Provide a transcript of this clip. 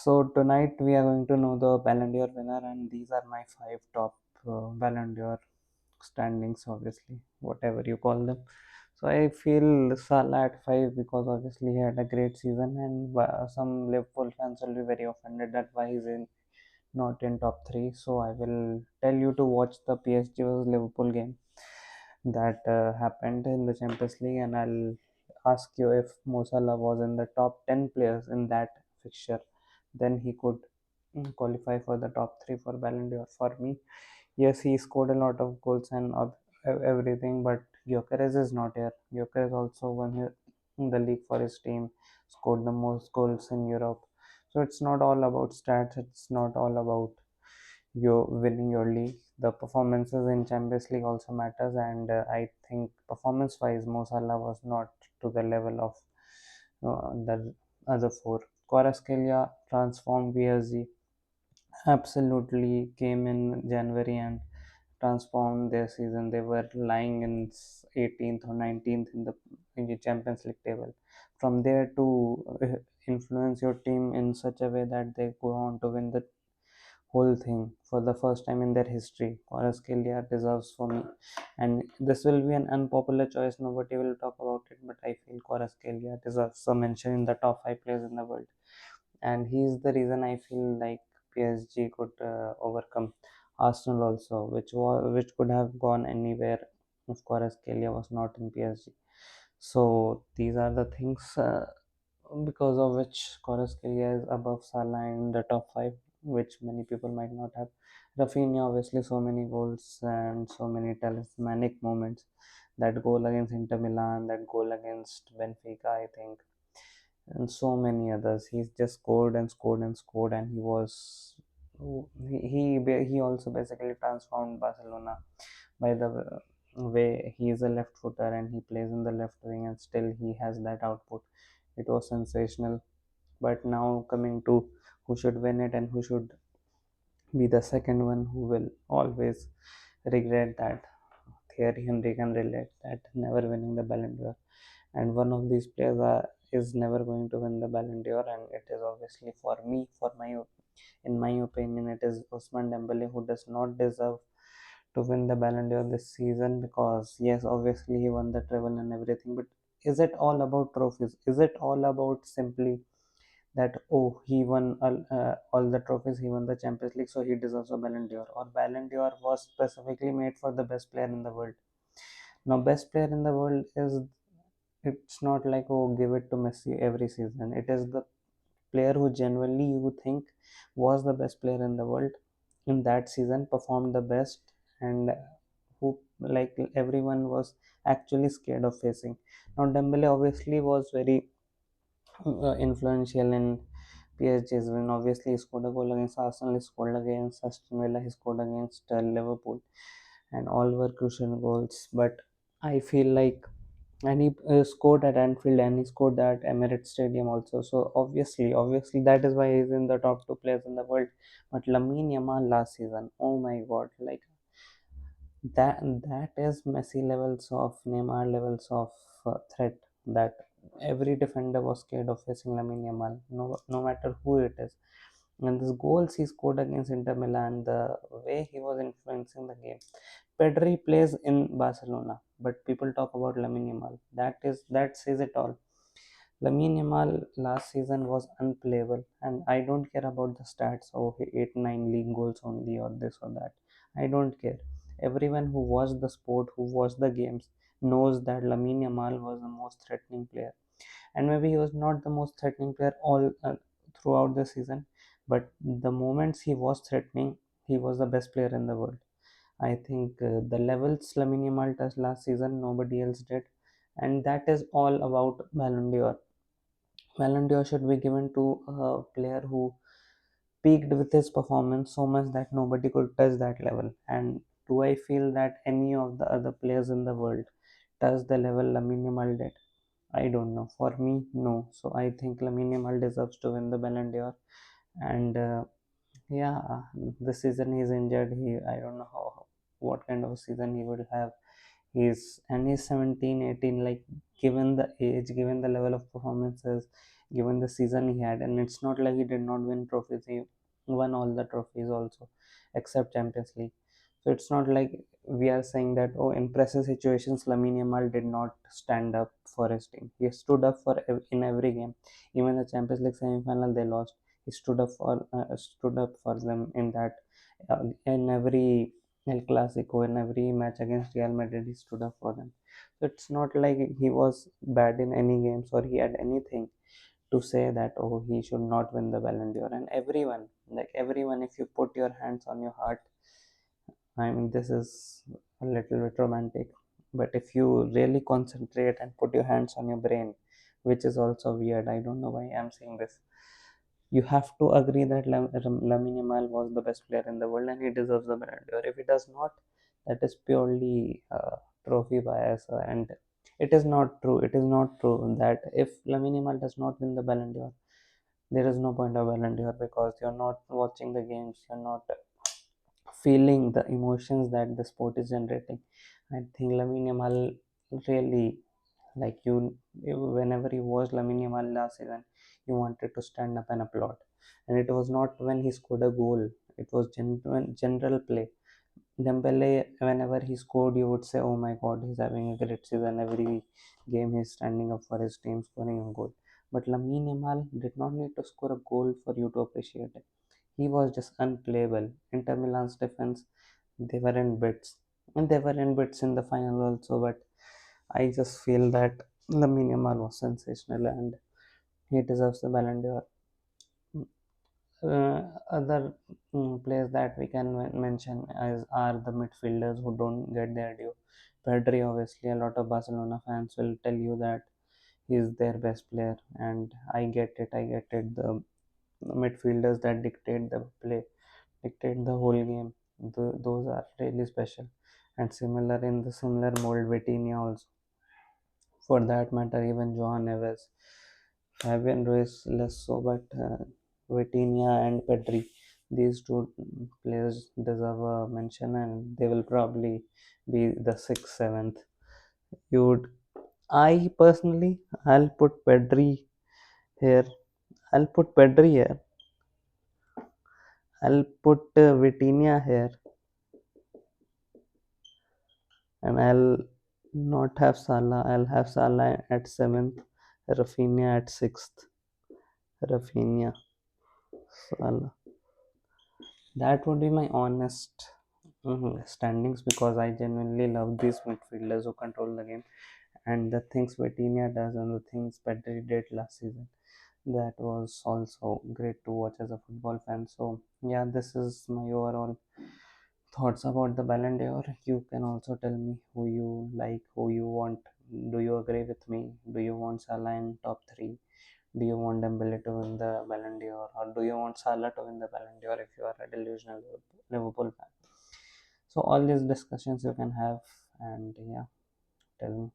So tonight we are going to know the Ballon d'Or winner, and these are my five top Ballon d'Or standings. Obviously, whatever you call them. So I feel Salah at five because obviously he had a great season, and some Liverpool fans will be very offended that why he's not in top three. So I will tell you to watch the PSG vs Liverpool game that happened in the Champions League, and I'll ask you if Mo Salah was in the top 10 players in that fixture, then he could qualify for the top three for Ballon d'Or. For me, yes, he scored a lot of goals and everything, but Gyökeres is not here. Gyökeres also won the league for his team, scored the most goals in Europe. So it's not all about stats. It's not all about you winning your league. The performances in Champions League also matters, and I think performance-wise, Mo Salah was not to the level of the other four. Kvaratskhelia transformed PSG, absolutely came in January and transformed their season. They were lying in 18th or 19th in the Champions League table. From there to influence your team in such a way that they go on to win the whole thing for the first time in their history. Kvaratskhelia deserves for me, and this will be an unpopular choice. Nobody will talk about it, but I feel Kvaratskhelia deserves a mention in the top five players in the world, and he's the reason I feel like PSG could overcome Arsenal also, which could have gone anywhere if Kvaratskhelia was not in PSG. So these are the things because of which Kvaratskhelia is above Salah in the top five, which many people might not have. Rafinha, obviously, so many goals and so many talismanic moments. That goal against Inter Milan, that goal against Benfica, I think, and so many others. He's just scored and scored and scored, and he also basically transformed Barcelona by the way he is a left footer and he plays in the left wing, and still he has that output. It was sensational. But now coming to who should win it and who should be the second one, who will always regret that. Thierry Henry can relate that never winning the Ballon d'Or, and one of these players is never going to win the Ballon d'Or, and it is obviously for me, in my opinion, it is Ousmane Dembele, who does not deserve to win the Ballon d'Or this season because yes, obviously he won the treble and everything, but is it all about trophies? Is it all about simply that oh he won all the trophies, he won the Champions League, so he deserves a Ballon d'Or? Or Ballon d'Or was specifically made for the best player in the world? Now, best player in the world is, it's not like oh give it to Messi every season. It is the player who genuinely you think was the best player in the world in that season, performed the best, and who like everyone was actually scared of facing. Now Dembele obviously was very influential in PSG's win. Obviously he scored a goal against Arsenal, he scored against Aston Villa, he scored against Liverpool, and all were crucial goals. But I feel like, and he scored at Anfield and he scored at Emirates Stadium also. So obviously that is why he's in the top two players in the world. But Lamine Yamal last season, oh my God, like that is Messi levels of, Neymar levels of threat, that every defender was scared of facing Lamine Yamal, no matter who it is. And these goals he scored against Inter Milan, the way he was influencing the game. Pedri plays in Barcelona, but people talk about Lamine Yamal. That says it all. Lamine Yamal last season was unplayable, and I don't care about the stats. Oh, 8 9 league goals only, or this or that. I don't care. Everyone who watched the sport, who watched the games, knows that Lamine Yamal was the most threatening player, and maybe he was not the most threatening player all throughout the season, but the moments he was threatening, he was the best player in the world. I think the levels Lamine Yamal touched last season, nobody else did, and that is all about Ballon d'Or. Ballon d'Or should be given to a player who peaked with his performance so much that nobody could touch that level. And do I feel that any of the other players in the world touched the level Lamine Yamal did? I don't know. For me, no. So I think Lamine Yamal deserves to win the Ballon d'Or. And yeah, this season he's injured. I don't know what kind of season he will have. He's 17, 18. Like given the age, given the level of performances, given the season he had. And it's not like he did not win trophies, he won all the trophies also except Champions League. So it's not like we are saying that, oh, in pressure situations Lamine Yamal did not stand up for his team. He stood up for in every game. Even the Champions League semi-final they lost, he stood up for them in that, in every El Clasico, in every match against Real Madrid, he stood up for them. So it's not like he was bad in any games or he had anything to say that, oh, he should not win the Ballon d'Or. And everyone, like everyone, if you put your hands on your heart, I mean, this is a little bit romantic, but if you really concentrate and put your hands on your brain, which is also weird, I don't know why I'm saying this, you have to agree that Lamine Yamal was the best player in the world and he deserves the Ballon d'Or. If he does not, that is purely trophy bias, and it is not true. It is not true that if Lamine Yamal does not win the Ballon d'Or, there is no point of Ballon d'Or because you're not watching the games, you're not feeling the emotions that the sport is generating. I think Lamine Yamal really, like whenever you watched Lamine Yamal last season, you wanted to stand up and applaud. And it was not when he scored a goal; it was general play. Dembele, whenever he scored, you would say, "Oh my God, he's having a great season." Every game, he's standing up for his team, scoring a goal. But Lamine Yamal did not need to score a goal for you to appreciate it. He was just unplayable. Inter Milan's defense, they were in bits, and they were in bits in the final also. But I just feel that Lamine Yamal was sensational, and he deserves the Ballon d'Or. Other players that we can mention are the midfielders who don't get their due. Pedri, obviously, a lot of Barcelona fans will tell you that he's their best player, and I get it. I get it. The midfielders that dictate the play, dictate the whole game. Those are really special. And similar in the similar mold, Vitinha also. For that matter, even Johan Neves, Fabian Ruiz less so, but Vitinha and Pedri, these two players deserve a mention, and they will probably be the sixth, seventh. You would, I personally, I'll put Pedri here. I'll put Pedri here. I'll put Vitinha here, and I'll not have Salah. I'll have Salah at seventh, Rafinha at sixth. Rafinha, Salah. That would be my honest standings because I genuinely love these midfielders who control the game, and the things Vitinha does and the things Pedri did last season. That was also great to watch as a football fan. So yeah, this is my overall thoughts about the Ballon d'Or. You can also tell me who you like, who you want. Do you agree with me? Do you want Salah in top three? Do you want Dembele to win the Ballon d'Or, or do you want Salah to win the Ballon d'Or if you are a delusional Liverpool fan? So all these discussions you can have, and yeah, tell me.